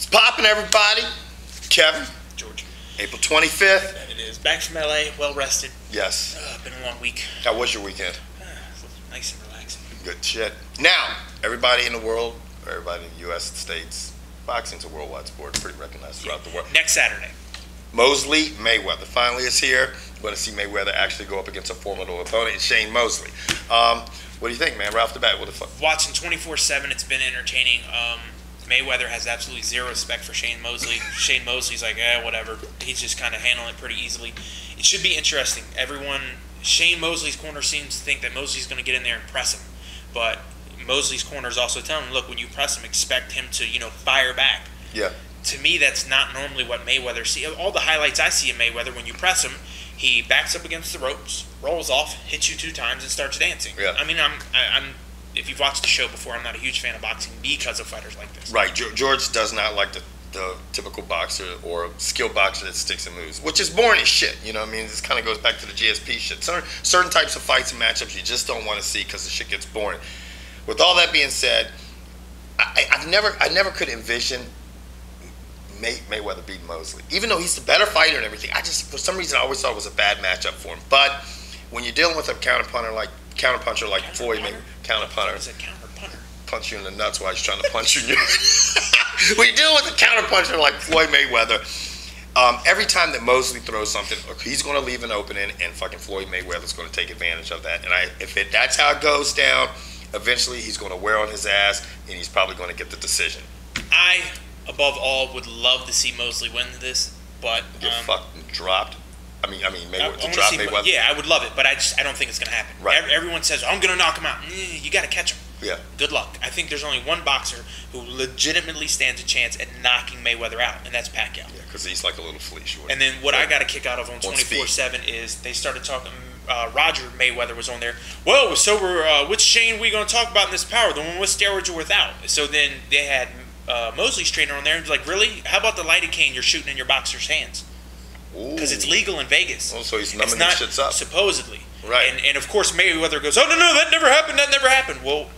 It's popping, everybody. Kevin. George. April 25th. It is. Back from LA, well rested. Yes. Been a long week. How was your weekend? Nice and relaxing. Good shit. Now, everybody in the world, or everybody in the U.S. States, boxing's a worldwide sport, pretty recognized throughout the world. Next Saturday. Mosley Mayweather finally is here. We're going to see Mayweather actually go up against a formidable opponent, Shane Mosley. What do you think, man? Right off the bat, what the fuck? Watching 24/7, it's been entertaining. Mayweather has absolutely zero respect for Shane Mosley. Shane Mosley's like, whatever. He's just kind of handling it pretty easily. It should be interesting. Shane Mosley's corner seems to think that Mosley's going to get in there and press him. But Mosley's corner is also telling him, look, when you press him, expect him to, fire back. Yeah. To me, that's not normally what Mayweather sees. All the highlights I see of Mayweather, when you press him, he backs up against the ropes, rolls off, hits you 2 times, and starts dancing. Yeah. I mean, if you've watched the show before, I'm not a huge fan of boxing because of fighters like this. Right. George does not like the typical boxer or skilled boxer that sticks and moves, which is boring as shit. You know what I mean? This kind of goes back to the GSP shit. Certain types of fights and matchups you just don't want to see because the shit gets boring. With all that being said, I never could envision Mayweather beating Mosley, even though he's the better fighter and everything. For some reason, I always thought it was a bad matchup for him. But when you're dealing with a counterpuncher like Floyd Mayweather, counterpuncher. He's a counterpuncher. Punch you in the nuts while he's trying to punch you. When you're dealing with a counterpuncher like Floyd Mayweather, every time that Mosley throws something, he's going to leave an opening, and fucking Floyd Mayweather's going to take advantage of that. And that's how it goes down, eventually he's going to wear on his ass, and he's probably going to get the decision. I, above all, would love to see Mosley win this, but get fucking dropped. I mean, Mayweather to drop Mayweather. Yeah, I would love it, but I don't think it's going to happen. Right. Everyone says, I'm going to knock him out. You got to catch him. Yeah. Good luck. I think there's only one boxer who legitimately stands a chance at knocking Mayweather out, and that's Pacquiao. Yeah, because he's like a little flea. And then what I got a kick out of on 24/7 is they started talking. Roger Mayweather was on there. Whoa, so which Shane we going to talk about in this power? The one with steroids or without? So then they had Mosley's trainer on there and was like, really? How about the lidocaine you're shooting in your boxer's hands? Because it's legal in Vegas. Oh, so he's numbing these shits up. Supposedly. Right. And of course Mayweather goes, oh, no, that never happened. Well,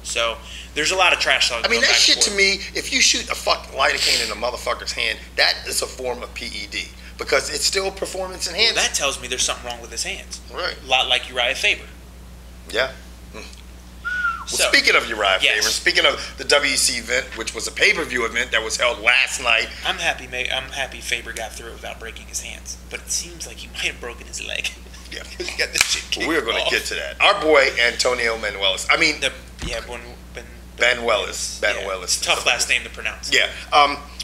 so there's a lot of trash talk. I mean, that shit to me, if you shoot a fucking lidocaine in a motherfucker's hand, that is a form of PED. Because it's still performance enhancing. Well, that tells me there's something wrong with his hands. Right. A lot like Urijah Faber. Yeah. Well, speaking of Urijah Faber, speaking of the WEC event, which was a pay-per-view event that was held last night. I'm happy Faber got through without breaking his hands, but it seems like he might have broken his leg. Yeah, he got this shit kicked we're going to get to that. Our boy Antonio Manuelis. Ben Wellis. It's a tough last name to pronounce. Yeah.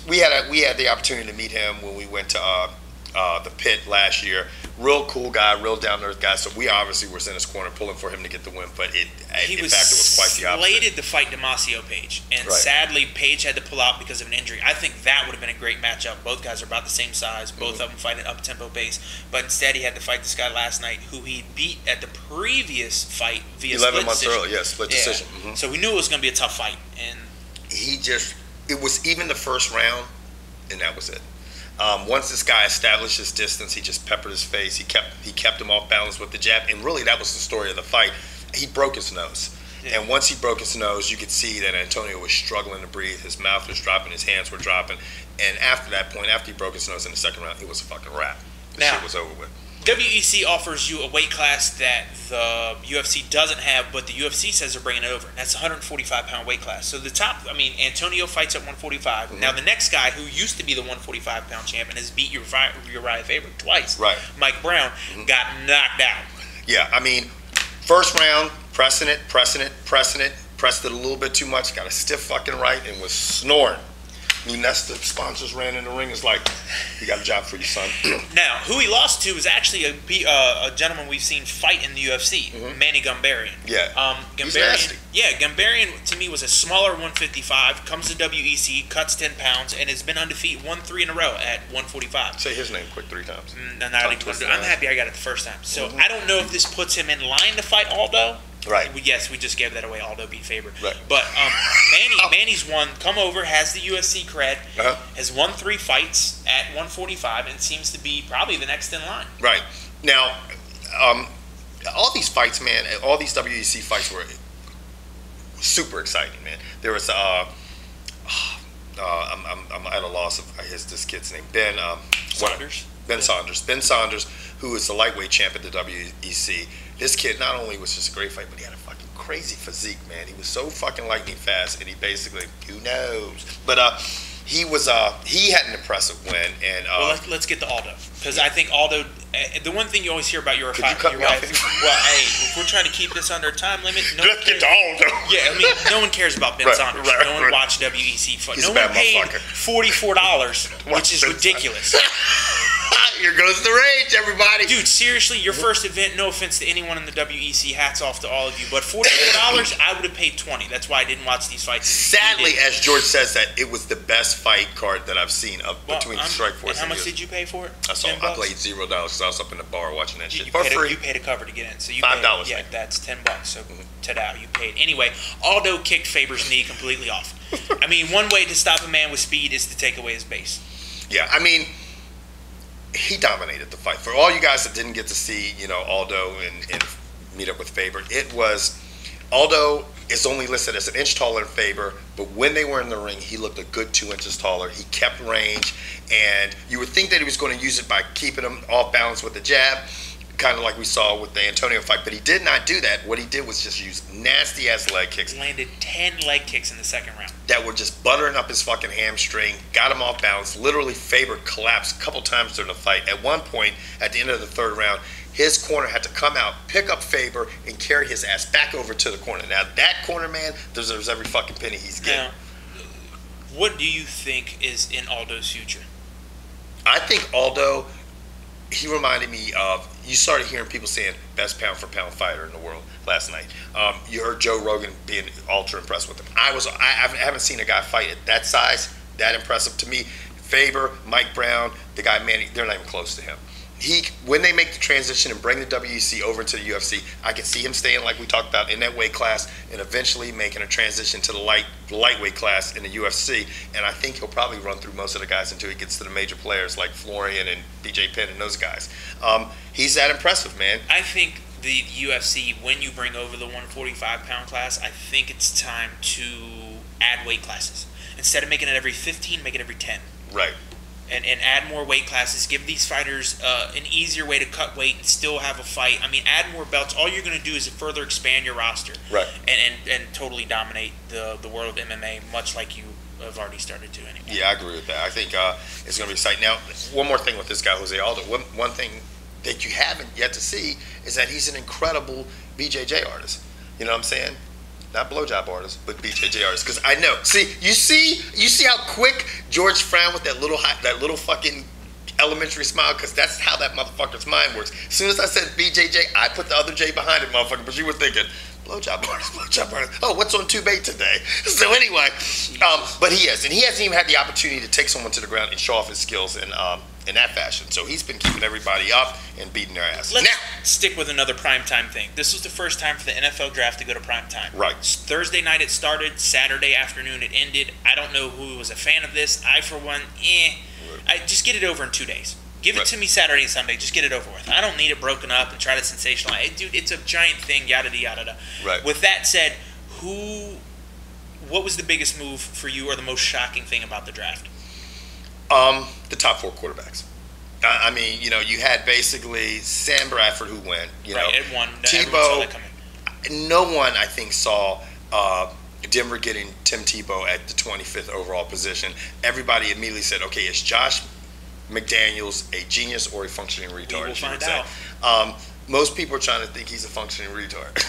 We had the opportunity to meet him when we went to the pit last year. Real cool guy, real down-to-earth guy. So we obviously was in his corner pulling for him to get the win, but in fact it was quite the opposite. He was slated to fight Damasio Page, and sadly Page had to pull out because of an injury. I think that would have been a great matchup. Both guys are about the same size. Both of them fight at up-tempo pace, but instead he had to fight this guy last night who he beat at the previous fight via 11 months earlier, split decision. Mm-hmm. So we knew it was going to be a tough fight, and it was even the first round, and that was it. Once this guy established his distance, he just peppered his face. He kept him off balance with the jab, and really that was the story of the fight. He broke his nose, and once he broke his nose, you could see that Antonio was struggling to breathe. His mouth was dropping, his hands were dropping, and after that point, after he broke his nose in the second round, it was a fucking wrap. The shit was over with. WEC offers you a weight class that the UFC doesn't have, but the UFC says they're bringing it over. That's a 145-pound weight class. So the top, Antonio fights at 145. Mm-hmm. Now the next guy, who used to be the 145-pound champion, has beat Urijah Faber twice. Right. Mike Brown got knocked out. Yeah, first round, pressing it, pressed it a little bit too much, got a stiff fucking right, and was snoring. That's the sponsors ran in the ring. It's like, you got a job for you, son. Now, who he lost to is actually a gentleman we've seen fight in the UFC, Manny Gambarian. Yeah. He's nasty. Yeah, Gambarian to me was a smaller 155, comes to WEC, cuts 10 pounds, and has been undefeated 1-3 in a row at 145. Say his name quick 3 times. I'm happy I got it the first time. So I don't know if this puts him in line to fight Aldo. Right. Yes, we just gave that away. Aldo beat Faber. Right. But Manny's won, come over, has the UFC cred, has won 3 fights at 145, and seems to be probably the next in line. Right. Now, all these fights, man, all these WEC fights were super exciting, man. There was I'm loss of this kid's name, Ben Saunders. Ben Saunders, who is the lightweight champ at the WEC. This kid not only was just a great fight, but he had a fucking crazy physique, man. He was so fucking lightning fast, and he basically, who knows? But he had an impressive win. And well, let's get to Aldo, because I think Aldo. The one thing you always hear about your Could you cut me off? Well, hey, if we're trying to keep this under a time limit, let's get to Aldo. Yeah, I mean, no one cares about Ben Saunders. No one watched WEC fight. No one paid $44, which is ridiculous. Here goes the rage, everybody. Dude, seriously, your first event, no offense to anyone in the WEC, hats off to all of you, but $44, I would have paid $20. That's why I didn't watch these fights. Sadly, as George says that, it was the best fight card that I've seen between Strikeforce and how much did you pay for it? I played $0 because I was up in the bar watching that shit for free. free. You paid a cover to get in, so you $5. Paid, yeah, that's $10. So ta-da, you paid. Anyway, Aldo kicked Faber's knee completely off. I mean, one way to stop a man with speed is to take away his base. Yeah, I mean, he dominated the fight. For all you guys that didn't get to see, Aldo and meet up with Faber, Aldo is only listed as an inch taller than Faber, but when they were in the ring, he looked a good 2 inches taller. He kept range, and you would think that he was going to use it by keeping him off balance with the jab, kind of like we saw with the Antonio fight, but he did not do that. What he did was just use nasty-ass leg kicks. He landed 10 leg kicks in the second round. That were just buttering up his fucking hamstring, got him off balance. Literally, Faber collapsed a couple times during the fight. At one point, at the end of the third round, his corner had to come out, pick up Faber, and carry his ass back over to the corner. Now, that corner man deserves every fucking penny he's getting. Now, what do you think is in Aldo's future? I think Aldo, he reminded me of, you started hearing people saying best pound for pound fighter in the world last night. You heard Joe Rogan being ultra impressed with him. I haven't seen a guy fight at that size, that impressive to me. Faber, Mike Brown, the guy Manny, they're not even close to him. When they make the transition and bring the WEC over to the UFC, I can see him staying, like we talked about, in that weight class, and eventually making a transition to the lightweight class in the UFC. And I think he'll probably run through most of the guys until he gets to the major players like Florian and BJ Penn and those guys. He's that impressive, man. I think the UFC, when you bring over the 145-pound class, I think it's time to add weight classes. Instead of making it every 15, make it every 10. Right. And add more weight classes. Give these fighters an easier way to cut weight and still have a fight. I mean, add more belts. All you're going to do is further expand your roster. Right. And totally dominate the world of MMA, much like you have already started to anyway. Yeah, I agree with that. I think it's going to be exciting. Now, one more thing with this guy, Jose Aldo. One thing that you haven't yet to see is that he's an incredible BJJ artist. You know what I'm saying? Not blowjob artist, but BJJ artist. Because I know. You see how quick George frowned with that little fucking elementary smile. Because that's how that motherfucker's mind works. As soon as I said BJJ, I put the other J behind it, motherfucker. But you were thinking blowjob artist. Oh, what's on 2-bait today? So anyway, but he hasn't even had the opportunity to take someone to the ground and show off his skills in that fashion. So he's been keeping everybody up and beating their ass. Let's stick with another primetime thing. This was the first time for the NFL draft to go to primetime. Right. Thursday night it started. Saturday afternoon it ended. I don't know who was a fan of this. I, for one, I just get it over in 2 days. Give it to me Saturday and Sunday. Just get it over with. I don't need it broken up and try to sensationalize. Dude, it's a giant thing, yada, yada, yada. Right. With that said, what was the biggest move for you or the most shocking thing about the draft? The top 4 quarterbacks. I mean, you had basically Sam Bradford who went. Right, it won. Tebow. No one, I think, saw Denver getting Tim Tebow at the 25th overall position. Everybody immediately said, okay, is Josh McDaniels a genius or a functioning retard? We will find out. Most people are trying to think he's a functioning retard.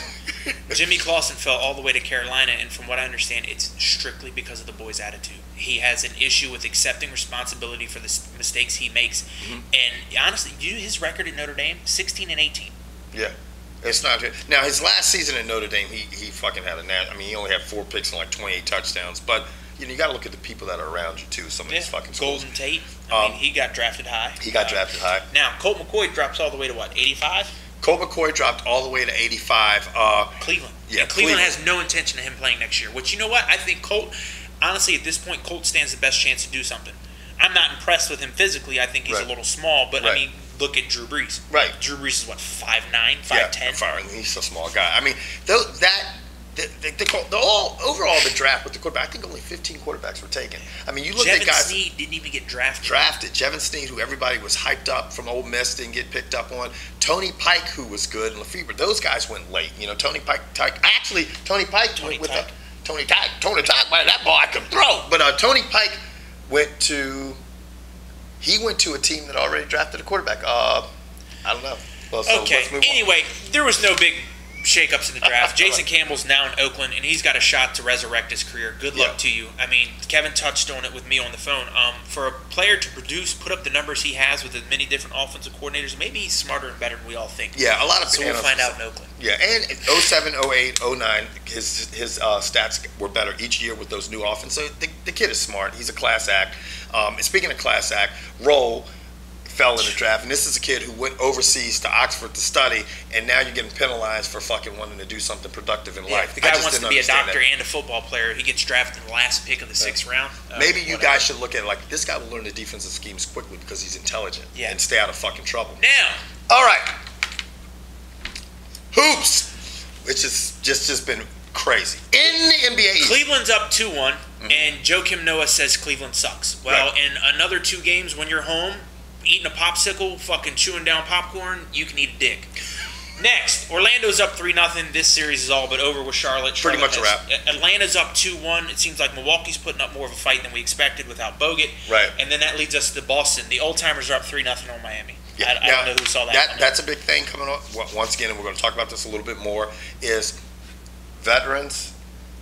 Jimmy Clausen fell all the way to Carolina, and from what I understand, it's strictly because of the boy's attitude. He has an issue with accepting responsibility for the mistakes he makes. Mm-hmm. And honestly, his record at Notre Dame, 16-18. Yeah. It's not good. Now, his last season at Notre Dame, he fucking had he only had 4 picks and like 28 touchdowns. But, you got to look at the people that are around you, too. Some of these fucking schools. Golden Tate. I mean, he got drafted high. Now, Colt McCoy drops all the way to what, 85? Colt McCoy dropped all the way to 85. Cleveland. Yeah, and Cleveland has no intention of him playing next year. Which, you know what? I think Colt, honestly, at this point, Colt stands the best chance to do something. I'm not impressed with him physically. I think he's a little small. But, I mean, look at Drew Brees. Right. Drew Brees is, what, 5'9", 5'10"? Yeah, he's a small guy. I mean, overall the draft with the quarterback, I think only 15 quarterbacks were taken. I mean, you look Jevon at guys. Sneed didn't even get drafted. Jevon Sneed, who everybody was hyped up from Ole Miss, didn't get picked up on. Tony Pike, who was good, and Lefebvre. Those guys went late. You know, Tony Pike went with Tony Tyke, man, that boy could throw. But Tony Pike went to a team that already drafted a quarterback. I don't know. Well, so okay. Anyway, there was no big shakeups in the draft. Jason Campbell's now in Oakland, and he's got a shot to resurrect his career. Good luck to you. I mean, Kevin touched on it with me on the phone. For a player to put up the numbers he has with as many different offensive coordinators, maybe he's smarter and better than we all think. Yeah, a lot of. So we'll find out in Oakland. Yeah, and 07, 08, 09, his stats were better each year with those new offenses. So the kid is smart. He's a class act. And speaking of class act, Roll fell in the draft, and this is a kid who went overseas to Oxford to study, and now you're getting penalized for fucking wanting to do something productive in life. The guy wants to be a doctor and a football player. He gets drafted in the last pick of the 6th round. Maybe you guys should look at it like this guy will learn the defensive schemes quickly because he's intelligent and stay out of fucking trouble. Now, all right, hoops, which has just been crazy in the NBA. Cleveland's up 2-1, and Joakim Noah says Cleveland sucks. Well, in another 2 games when you're home, eating a popsicle, fucking chewing down popcorn, you can eat a dick. Next, Orlando's up 3-0. This series is all but over with Charlotte. Pretty much a wrap. Atlanta's up 2-1. It seems like Milwaukee's putting up more of a fight than we expected without Bogut. Right. And then that leads us to Boston. The Old Timers are up 3-0 on Miami. Yeah. I don't know who saw that. That's a big thing coming up. Once again, and we're going to talk about this a little bit more, is veterans.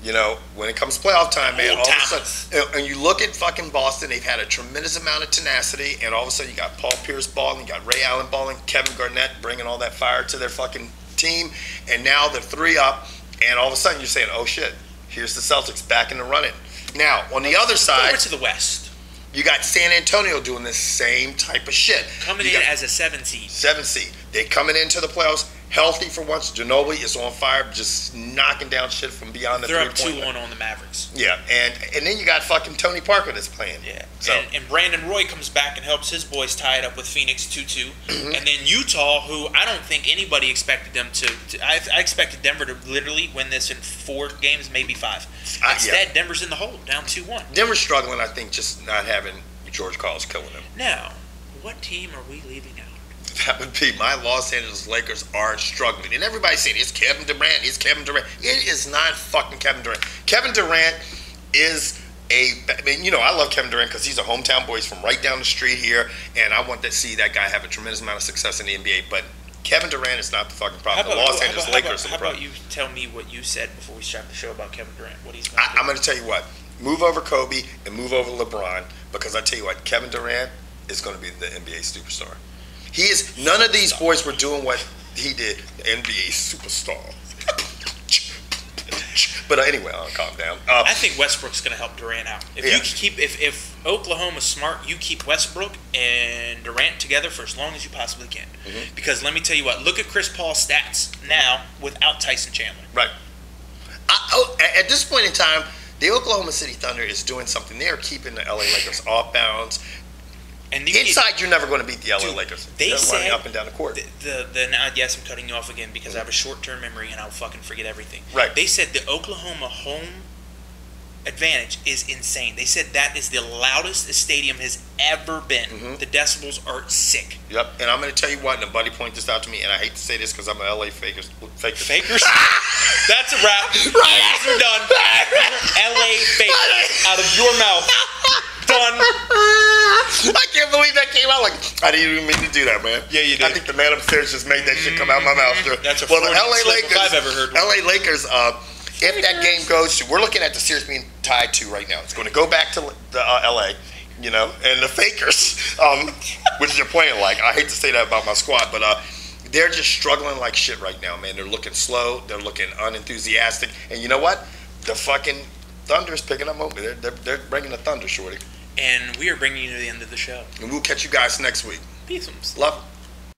You know, when it comes to playoff time, man, all of a sudden, and you look at fucking Boston, they've had a tremendous amount of tenacity, and all of a sudden you got Paul Pierce balling, you got Ray Allen balling, Kevin Garnett bringing all that fire to their fucking team, and now they're 3 up, and all of a sudden you're saying, oh shit, here's the Celtics back in the running. Now, on the other side, over to the West, you got San Antonio doing this same type of shit. Coming in as a 7 seed. 7 seed. They're coming into the playoffs healthy for once. Ginobili is on fire, just knocking down shit from beyond the three-point line. They're up 2-1 on the Mavericks. Yeah, and then you got fucking Tony Parker that's playing. Yeah, so. and Brandon Roy comes back and helps his boys tie it up with Phoenix 2-2. And then Utah, who I don't think anybody expected them to I expected Denver to literally win this in 4 games, maybe 5. Instead, Denver's in the hole, down 2-1. Denver's struggling, I think, just not having George Karl's killing them. Now, what team are we leaving out? That would be my Los Angeles Lakers are struggling. And everybody's saying, it's Kevin Durant, it's Kevin Durant. It is not fucking Kevin Durant. Kevin Durant is I love Kevin Durant because he's a hometown boy. He's from right down the street here. And I want to see that guy have a tremendous amount of success in the NBA. But Kevin Durant is not the fucking problem. The Los Angeles Lakers are the problem. How about you tell me what you said before we started the show about Kevin Durant? What he's going to do? I'm going to tell you what. Move over Kobe and move over LeBron, because I tell you what, Kevin Durant is going to be the NBA superstar. He is. None of these boys were doing what he did. The NBA superstar. But anyway, I'll calm down. I think Westbrook's going to help Durant out. If Oklahoma's smart, you keep Westbrook and Durant together for as long as you possibly can. Because let me tell you what, look at Chris Paul's stats now without Tyson Chandler. Right. At this point in time, the Oklahoma City Thunder is doing something. They are keeping the LA Lakers off bounds. And inside, you're never going to beat the LA Lakers. They're running up and down the court. Yes, I'm cutting you off again because I have a short-term memory and I'll fucking forget everything. Right. They said the Oklahoma home advantage is insane. They said that is the loudest the stadium has ever been. The decibels are sick. Yep. And I'm going to tell you what, and a buddy pointed this out to me, and I hate to say this because I'm an LA Fakers. That's a wrap. Right. We're done. LA Fakers out of your mouth. Done. I can't believe that came out. Like, I didn't even mean to do that, man. Yeah, you did. I think the man upstairs just made that shit come out of my mouth. That's a the LA Lakers. If I've ever heard one. LA Lakers. If that game goes to, we're looking at the series being tied to right now. It's going to go back to the LA, and the Fakers, which they're playing like. I hate to say that about my squad, but they're just struggling like shit right now, man. They're looking slow. They're looking unenthusiastic. And you know what? The fucking Thunder is picking up momentum. They're bringing the Thunder, shorty. And we are bringing you to the end of the show. And we'll catch you guys next week. Peace. Love.